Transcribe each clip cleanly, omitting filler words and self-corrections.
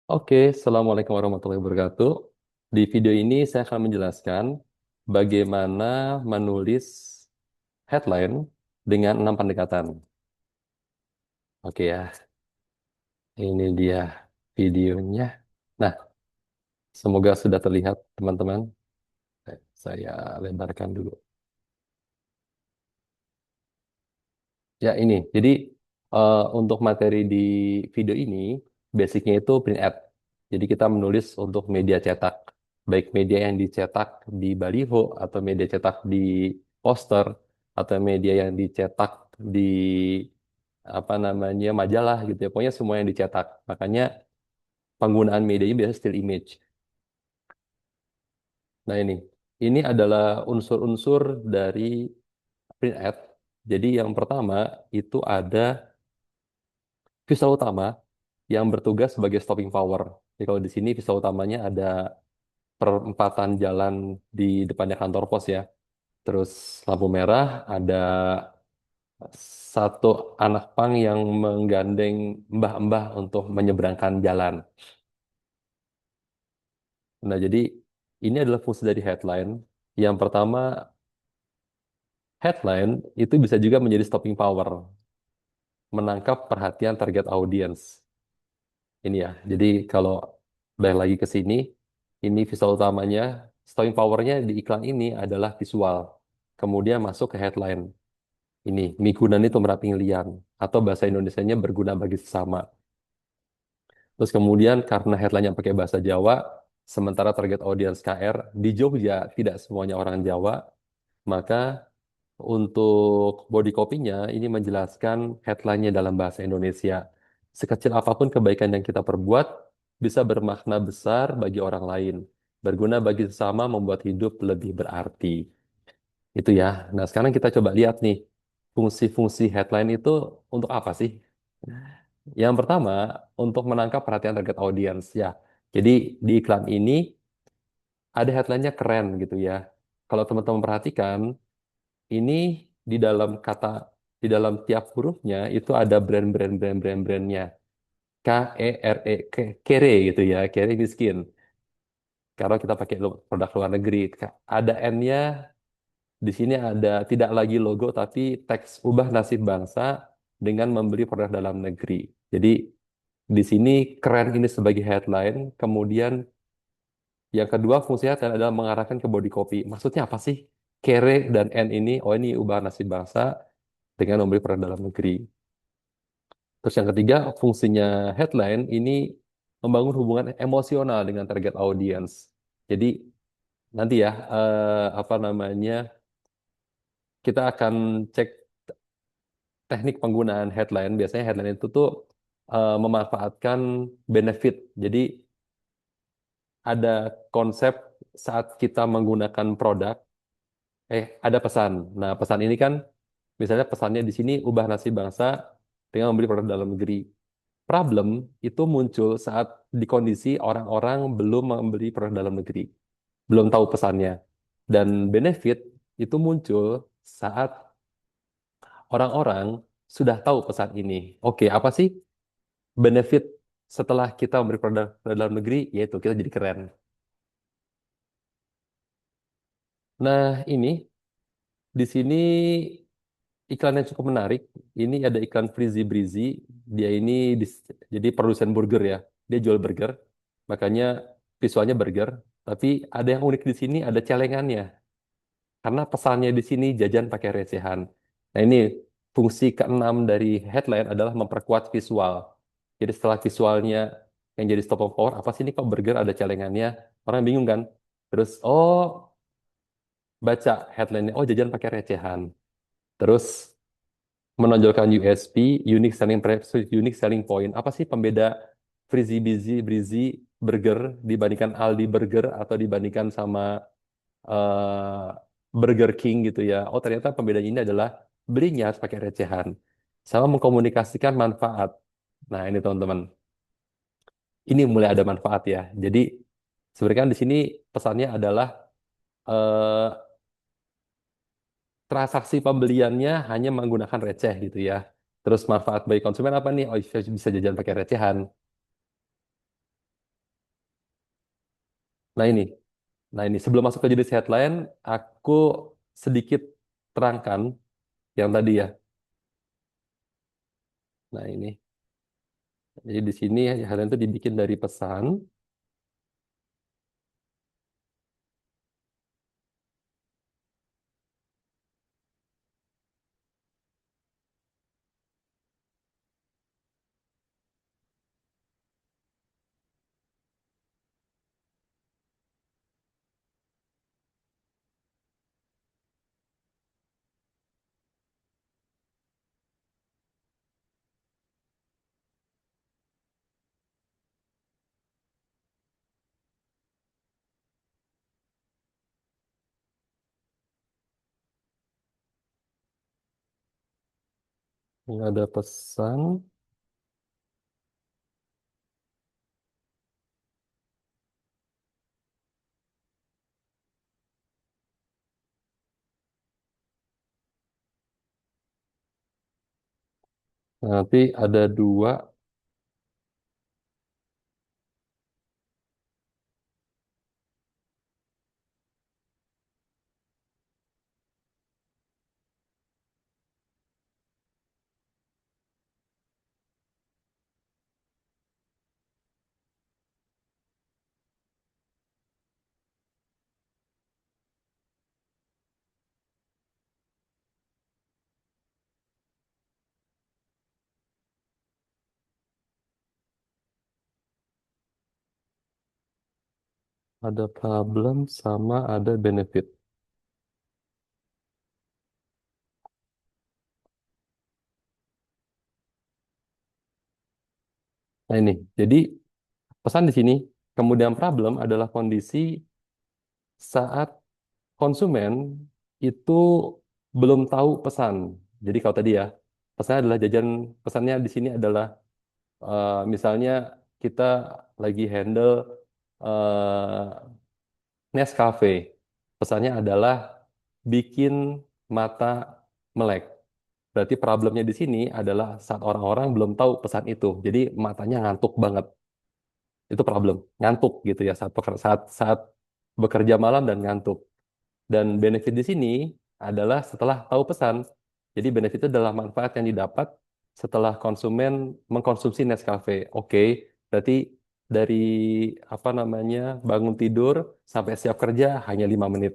Oke, Assalamualaikum warahmatullahi wabarakatuh. Di video ini saya akan menjelaskan bagaimana menulis headline dengan 6 pendekatan. Oke ya, ini dia videonya. Nah, semoga sudah terlihat teman-teman. Saya lebarkan dulu. Ya ini, jadi untuk materi di video ini, basicnya itu print ad. Jadi kita menulis untuk media cetak, baik media yang dicetak di baliho, atau media cetak di poster, atau media yang dicetak di apa namanya majalah gitu ya. Pokoknya semua yang dicetak. Makanya penggunaan medianya biasanya still image. Nah ini adalah unsur-unsur dari print ad. Jadi yang pertama itu ada visual utama yang bertugas sebagai stopping power. Jadi kalau di sini visual utamanya ada perempatan jalan di depannya kantor pos ya. Terus lampu merah, ada satu anak pang yang menggandeng mbah-mbah untuk menyeberangkan jalan. Nah, jadi ini adalah fungsi dari headline. Yang pertama, headline itu bisa juga menjadi stopping power, menangkap perhatian target audience. Ini ya. Jadi kalau balik lagi ke sini, ini visual utamanya, stopping powernya di iklan ini adalah visual. Kemudian masuk ke headline. Ini, migunani tumraping liang. Atau bahasa Indonesianya berguna bagi sesama. Terus kemudian karena headline-nya pakai bahasa Jawa, sementara target audience KR di Jogja tidak semuanya orang Jawa, maka untuk body copy-nya ini menjelaskan headline-nya dalam bahasa Indonesia. Sekecil apapun kebaikan yang kita perbuat bisa bermakna besar bagi orang lain. Berguna bagi sesama membuat hidup lebih berarti. Itu ya. Nah, sekarang kita coba lihat nih. Fungsi-fungsi headline itu untuk apa sih? Yang pertama, untuk menangkap perhatian target audience ya. Jadi di iklan ini ada headline-nya keren gitu ya. Kalau teman-teman perhatikan, ini di dalam kata di dalam tiap hurufnya itu ada brand-brandnya. Kere gitu ya, kere miskin. Kalau kita pakai produk luar negeri, ada N-nya, di sini ada tidak lagi logo tapi teks ubah nasib bangsa dengan membeli produk dalam negeri. Jadi di sini keren ini sebagai headline, kemudian yang kedua fungsinya adalah mengarahkan ke body copy. Maksudnya apa sih? Kere dan N ini, oh ini ubah nasib bangsa dengan membeli produk dalam negeri. Terus yang ketiga, fungsinya headline ini membangun hubungan emosional dengan target audience. Jadi nanti ya, apa namanya, kita akan cek teknik penggunaan headline. Biasanya headline itu tuh memanfaatkan benefit. Jadi ada konsep saat kita menggunakan produk, ada pesan. Nah, pesan ini kan, misalnya pesannya di sini ubah nasib bangsa dengan membeli produk dalam negeri. Problem itu muncul saat di kondisi orang-orang belum membeli produk dalam negeri, belum tahu pesannya. Dan benefit itu muncul saat orang-orang sudah tahu pesan ini. Oke, apa sih benefit setelah kita membeli produk dalam negeri? Yaitu kita jadi keren. Nah, ini di sini iklan yang cukup menarik. Ini ada iklan Frizzy Breezy. Dia ini jadi produsen burger ya. Dia jual burger. Makanya visualnya burger. Tapi ada yang unik di sini, ada celengannya. Karena pesannya di sini jajan pakai recehan. Nah ini fungsi keenam dari headline adalah memperkuat visual. Jadi setelah visualnya yang jadi stop of power, apa sih ini kok burger ada celengannya? Orang bingung kan? Terus, oh baca headline-nya, oh jajan pakai recehan. Terus menonjolkan USP, unique selling point. Apa sih pembeda Breezy Burger dibandingkan Aldi Burger atau dibandingkan sama eh, Burger King gitu ya. Oh ternyata pembedanya ini adalah belinya harus pakai recehan. Sama mengkomunikasikan manfaat. Nah ini teman-teman, ini mulai ada manfaat ya. Jadi sebenarnya kan di sini pesannya adalah eh, transaksi pembeliannya hanya menggunakan receh gitu ya. Terus manfaat bagi konsumen apa nih? Oh bisa jajan pakai recehan. Nah ini, nah ini sebelum masuk ke jenis headline, aku sedikit terangkan yang tadi ya. Nah ini, jadi di sini headline itu dibikin dari pesan. Ada pesan. Nanti ada dua. Ada problem sama ada benefit. Nah ini, jadi pesan di sini, kemudian problem adalah kondisi saat konsumen itu belum tahu pesan. Jadi kalau tadi ya, pesannya adalah jajan, pesannya di sini adalah misalnya kita lagi handle eh, Nescafe. Pesannya adalah bikin mata melek. Berarti problemnya di sini adalah saat orang-orang belum tahu pesan itu. Jadi matanya ngantuk banget. Itu problem. Ngantuk gitu ya saat bekerja malam dan ngantuk. Dan benefit di sini adalah setelah tahu pesan. Jadi benefit itu adalah manfaat yang didapat setelah konsumen mengkonsumsi Nescafe. Oke, berarti dari apa namanya bangun tidur sampai siap kerja hanya 5 menit.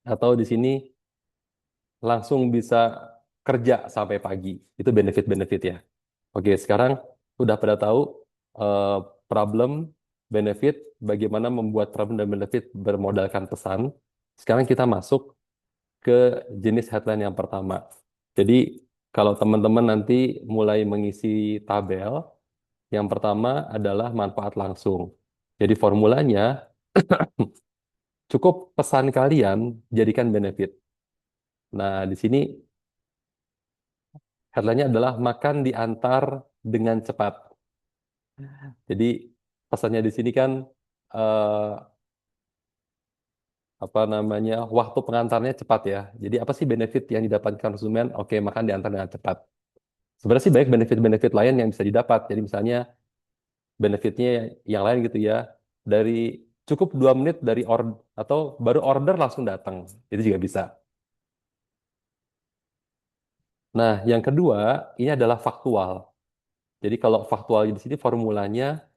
Atau di sini langsung bisa kerja sampai pagi. Itu benefit-benefit ya. Oke, sekarang udah pada tahu eh, problem, benefit, bagaimana membuat problem dan benefit bermodalkan pesan. Sekarang kita masuk ke jenis headline yang pertama. Jadi kalau teman-teman nanti mulai mengisi tabel, yang pertama adalah manfaat langsung. Jadi formulanya cukup pesan kalian jadikan benefit. Nah, di sini headline-nya adalah makan diantar dengan cepat. Jadi pesannya di sini kan eh, apa namanya waktu pengantarnya cepat ya. Jadi apa sih benefit yang didapatkan konsumen? Oke, makan diantar dengan cepat. Sebenarnya sih banyak benefit-benefit lain yang bisa didapat. Jadi misalnya benefitnya yang lain gitu ya. Dari cukup 2 menit dari order atau baru order langsung datang. Itu juga bisa. Nah, yang kedua ini adalah faktual. Jadi kalau faktual di sini formulanya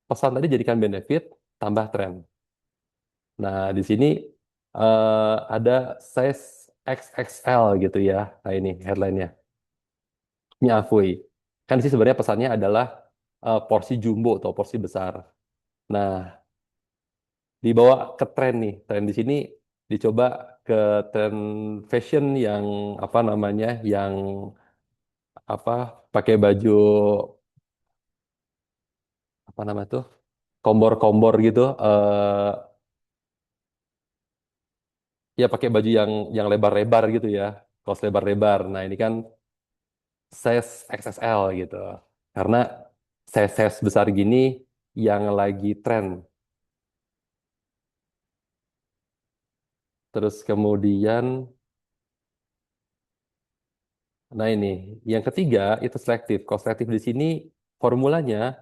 pesan tadi jadikan benefit tambah tren. Nah, di sini ada size XXL gitu ya. Nah, ini headline-nya. Nyafui. Kan sih sebenarnya pesannya adalah porsi jumbo atau porsi besar. Nah, dibawa ke tren nih. Tren di sini dicoba ke tren fashion yang apa namanya? Yang apa? Pakai baju apa nama tuh? Kombor-kombor gitu. Ya pakai baju yang lebar-lebar gitu ya. Kaos lebar-lebar. Nah, ini kan size XXL gitu. Karena size besar gini yang lagi tren. Terus kemudian, nah ini, yang ketiga itu selektif. Kalau selektif di sini formulanya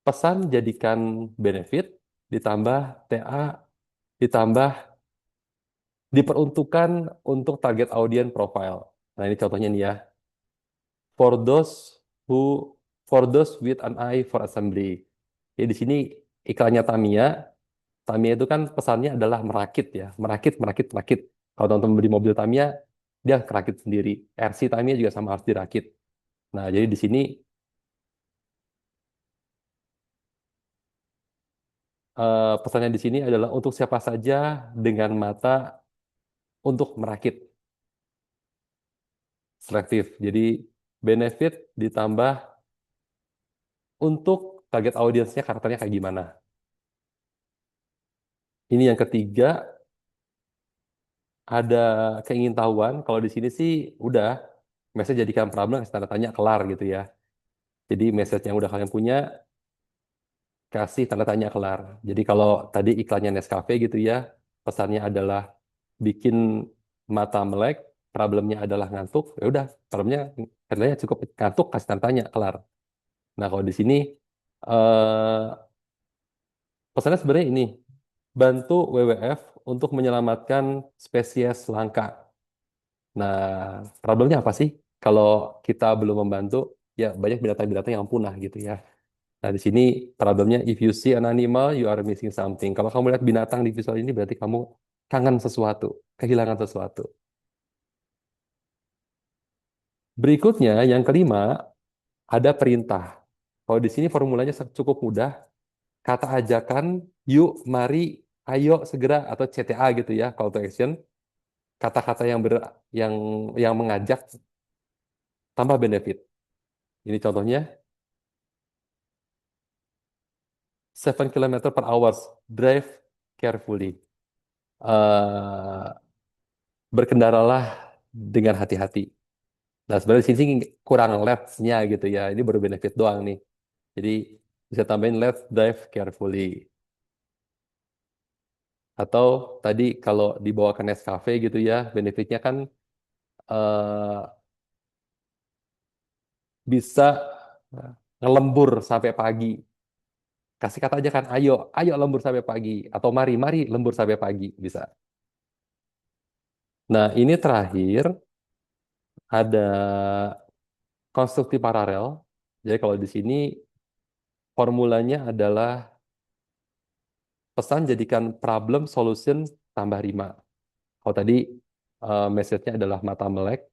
Pesan jadikan benefit ditambah TA ditambah diperuntukkan untuk target audience profile. Nah, ini contohnya nih ya. For those who for those with an eye for assembly. Jadi di sini iklannya Tamiya. Tamiya itu kan pesannya adalah merakit ya, merakit, merakit, merakit. Kalau teman-teman beli mobil Tamiya, dia kerakit sendiri. RC Tamiya juga sama harus dirakit. Nah, jadi di sini pesannya di sini adalah untuk siapa saja dengan mata untuk merakit, selektif. Jadi benefit ditambah untuk target audiensnya karakternya kayak gimana. Ini yang ketiga, ada keingintahuan. Kalau di sini sih udah, message jadikan problem, kasih tanda tanya, kelar gitu ya. Jadi message yang udah kalian punya, kasih tanda tanya, kelar. Jadi kalau tadi iklannya Nescafe gitu ya, pesannya adalah bikin mata melek, problemnya adalah ngantuk, ya udah, problemnya katanya cukup ngantuk, kasih tanda tanya, kelar. Nah kalau di sini eh, pesannya sebenarnya ini, bantu WWF untuk menyelamatkan spesies langka. Nah, problemnya apa sih? Kalau kita belum membantu, ya banyak binatang-binatang yang punah gitu ya. Nah, di sini problemnya, if you see an animal, you are missing something. Kalau kamu lihat binatang di visual ini, berarti kamu kangen sesuatu, kehilangan sesuatu. Berikutnya, yang kelima, ada perintah. Kalau di sini formulanya cukup mudah, kata ajakan, yuk, mari, ayo, segera, atau CTA gitu ya, call to action. Kata-kata yang yang mengajak tambah benefit. Ini contohnya, 7 km per hour, drive carefully. Berkendaralah dengan hati-hati. Nah, sebenarnya di sini kurang let's-nya gitu ya. Ini baru benefit doang nih. Jadi bisa tambahin let's drive carefully. Atau tadi kalau dibawa ke Nescafe gitu ya, benefitnya kan eh, bisa ngelembur sampai pagi. Kasih kata aja kan, ayo, ayo lembur sampai pagi. Atau mari, mari lembur sampai pagi. Bisa. Nah, ini terakhir ada konstruksi paralel. Jadi kalau di sini formulanya adalah pesan jadikan problem solution tambah 5. Kalau tadi message-nya adalah mata melek,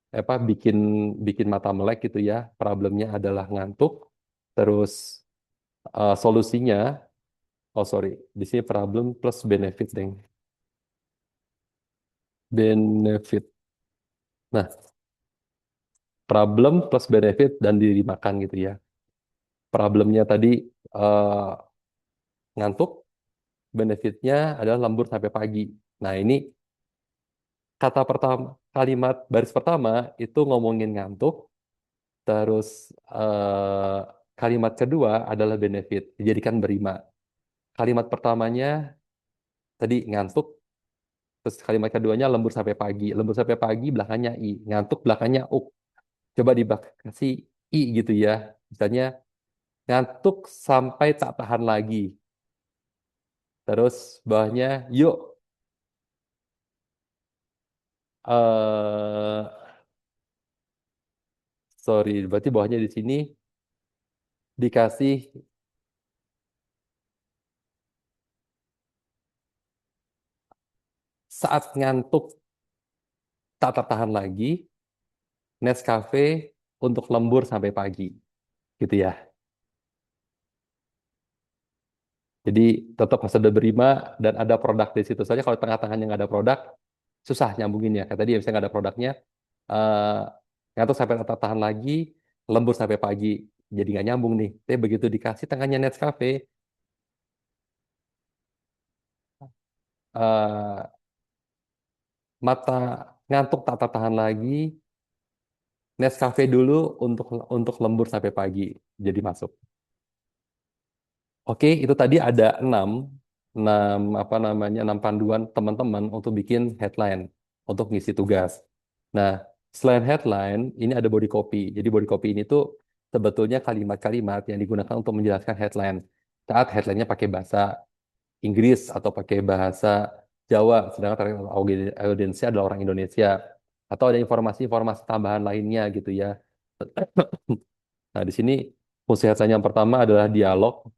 apa bikin bikin mata melek gitu ya. Problemnya adalah ngantuk. Terus solusinya, oh sorry, di sini problem plus benefit, deng. Benefit. Nah, problem plus benefit dan dimakan gitu ya. Problemnya tadi eh, ngantuk, benefitnya adalah lembur sampai pagi. Nah, ini kata pertama, kalimat baris pertama itu ngomongin ngantuk, terus eh, kalimat kedua adalah benefit, dijadikan berima. Kalimat pertamanya tadi ngantuk, terus kalimat keduanya lembur sampai pagi. Lembur sampai pagi belakangnya i, ngantuk belakangnya uk. Coba dikasih i gitu ya. Misalnya ngantuk sampai tak tahan lagi. Terus bawahnya yuk, eh sorry, berarti bawahnya di sini dikasih saat ngantuk tak tertahan lagi, Nescafe untuk lembur sampai pagi, gitu ya. Jadi tetap harus ada berima dan ada produk di situ saja. Kalau tengah-tengahnya nggak ada produk, susah nyambunginnya. Kayak tadi ya, misalnya nggak ada produknya, eh, ngantuk sampai tak tertahan lagi, lembur sampai pagi. Jadi nggak nyambung nih. Tapi begitu dikasih tengahnya Nescafe, eh, mata ngantuk tak tertahan lagi, Nescafe dulu untuk lembur sampai pagi. Jadi masuk. Oke, itu tadi ada 6 apa namanya, 6 panduan teman-teman untuk bikin headline, untuk ngisi tugas. Nah, selain headline, ini ada body copy. Jadi body copy ini tuh sebetulnya kalimat-kalimat yang digunakan untuk menjelaskan headline. Saat headline-nya pakai bahasa Inggris atau pakai bahasa Jawa, sedangkan target audiensnya adalah orang Indonesia. Atau ada informasi-informasi tambahan lainnya gitu ya. Nah, di sini fungsi headline yang pertama adalah dialog.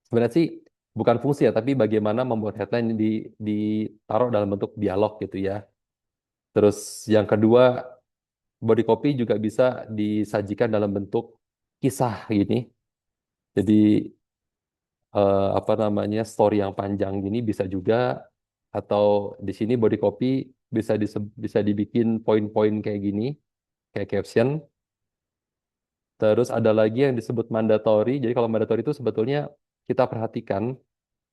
Sebenarnya sih bukan fungsi ya, tapi bagaimana membuat headline ditaruh dalam bentuk dialog gitu ya. Terus yang kedua, body copy juga bisa disajikan dalam bentuk kisah gini. Jadi apa namanya story yang panjang gini bisa juga, atau di sini body copy bisa dibikin poin-poin kayak gini, kayak caption. Terus ada lagi yang disebut mandatory. Jadi kalau mandatory itu sebetulnya kita perhatikan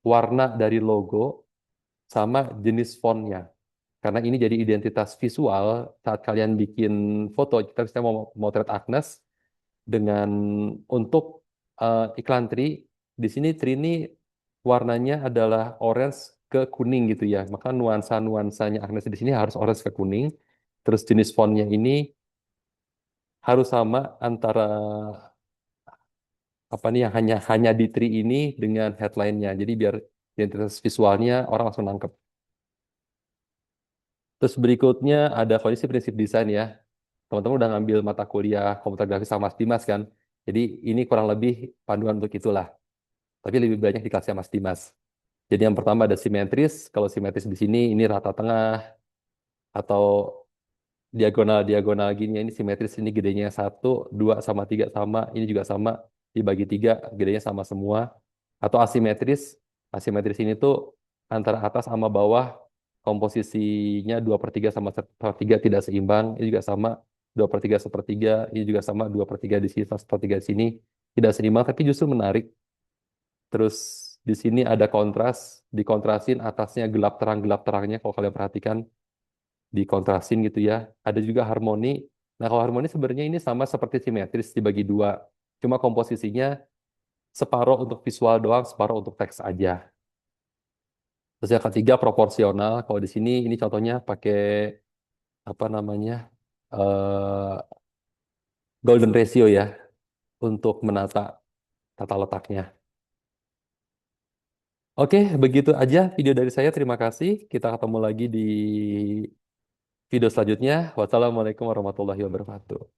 warna dari logo sama jenis fontnya. Karena ini jadi identitas visual saat kalian bikin foto. Kita mau motret Agnes dengan untuk iklan Tri. Di sini Tri ini warnanya adalah orange ke kuning gitu ya. Maka nuansa-nuansanya Agnes di sini harus orange ke kuning. Terus jenis fontnya ini harus sama antara apa nih yang hanya hanya di Tri ini dengan headline-nya. Jadi biar identitas visualnya orang langsung nangkep. Terus berikutnya ada kondisi prinsip desain ya. Teman-teman udah ngambil mata kuliah komputer grafis sama Mas Dimas kan. Jadi ini kurang lebih panduan untuk itulah. Tapi lebih banyak di kelasnya Mas Dimas. Jadi yang pertama ada simetris. Kalau simetris di sini ini rata tengah atau diagonal-diagonal gini. Ini simetris, ini gedenya satu, dua sama tiga sama. Ini juga sama, dibagi tiga, gedenya sama semua. Atau asimetris. Asimetris ini tuh antara atas sama bawah komposisinya 2/3 sama 1/3 tidak seimbang. Ini juga sama 2/3 1/3. Ini juga sama 2/3 di sini sama 1/3 di sini. Tidak seimbang tapi justru menarik. Terus di sini ada kontras, dikontrasin atasnya gelap terangnya kalau kalian perhatikan dikontrasin gitu ya. Ada juga harmoni. Nah, kalau harmoni sebenarnya ini sama seperti simetris dibagi dua. Cuma komposisinya separuh untuk visual doang, separuh untuk teks aja. Terus yang ketiga proporsional. Kalau di sini ini contohnya pakai apa namanya golden ratio ya untuk menata tata letaknya. Oke, begitu aja video dari saya. Terima kasih. Kita ketemu lagi di video selanjutnya. Wassalamualaikum warahmatullahi wabarakatuh.